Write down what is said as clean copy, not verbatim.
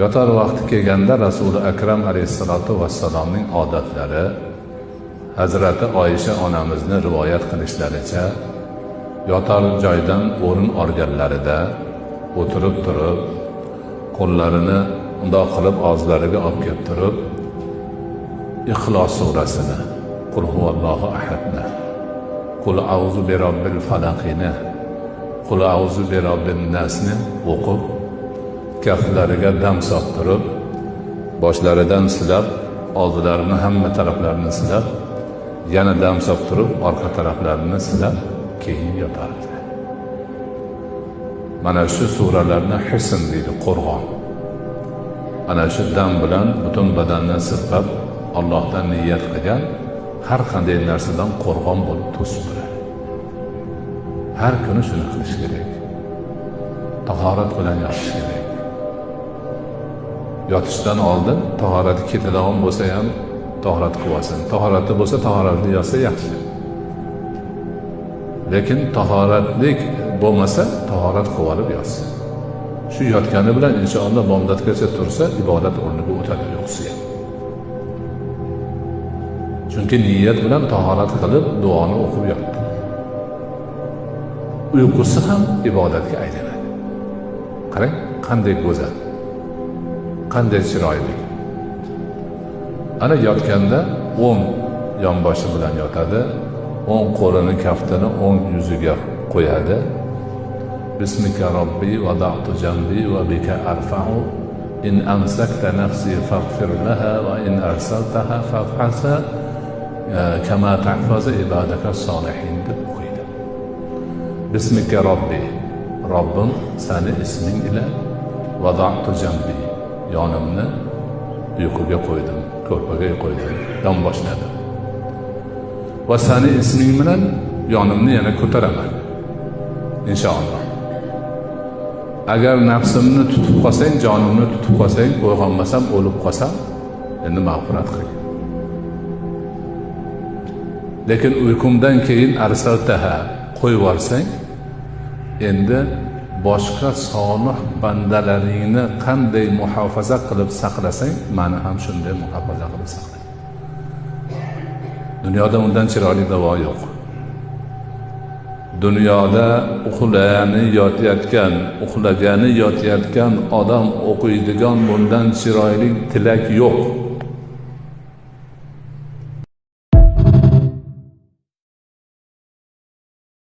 yotar vaqti kelganda Rasuli akram alayhissalotu vassalomning odatlari, Hazrati Oyisha onamizni rivoyat qilishlaricha, yotar joydan o'rin olganlarida o'tirib turib, qo'llarini undoq qilib og'zlariga olib kelib turib, Ixlos surasini, Qul huvallohu ahadni, Qul a'uzu bi robbil falaqini, Qul a'uzu bi robbin nasni o'qib, kaftlariga dam solib, boshlaridan silab, oldlarini hamma taraflarini silab, yana dam solib turib, orqa taraflarini silab, keyin yotardi. Mana shu suralarni hisn deydi, qo'rg'on. Ana shu dam bilan butun badanni sirqab, Allohdan niyat qilgan har qanday narsadan qo'rg'on bo'lib to'sib turadi. Har kuni shuni qilish kerak. Tahorat bilan yotish kerak. Yotishdan oldin tahorati ketadigan bo'lsa ham tahorat qilib olsin. Tahorati bo'lsa tahoratli yotsa yaxshi. Lekin tahoratlik bo'lmasa tahorat qilib olib yotsin. Shu yotgani bilan inshaalloh bomdodgacha tursa ibodat o'rniga o'tadi yo'qsa. Chunki niyat bilan tahorat qilib duoni o'qib yotdi. Uyqusi ham ibodatga aylanadi. Qarang, qanday go'zal, qanday chiroyli. Ana yotganda o'ng yonboshi bilan yotadi, o'ng qo'lini kaftini o'ng yuziga qo'yadi. Bismika robbi wada'tu jambi va bika arfa'u in amsakta nafsi faghfir laha va in arsaltaha faf'asa kama tahfazu ibadaka solihin deb o'qiydi. Bismika robbi, Robbim seni isming ila wada'tu jambi, yonimni uyquga qo'ydim, ko'rpaga qo'ydim, yonboshladim. Va seni isming bilan yonimni yana ko'taraman. Inshaalloh. Agar nafsimni tutib qolsang, jonimni tutib qolsang, uyg'onmasam, o'lib qolsam, endi mag'firat qil. Lekin uyqumdan keyin arsaltaha qo'yib yuborsang, endi boshqa solih bandalaringni qanday muhofaza qilib saqlasang, meni ham shunday muhofaza qilib saqla. Dunyoda undan chiroyli davo yo'q. Dunyoda uxlagani yotayotgan odam o'qiydigan bundan chiroyli tilak yo'q.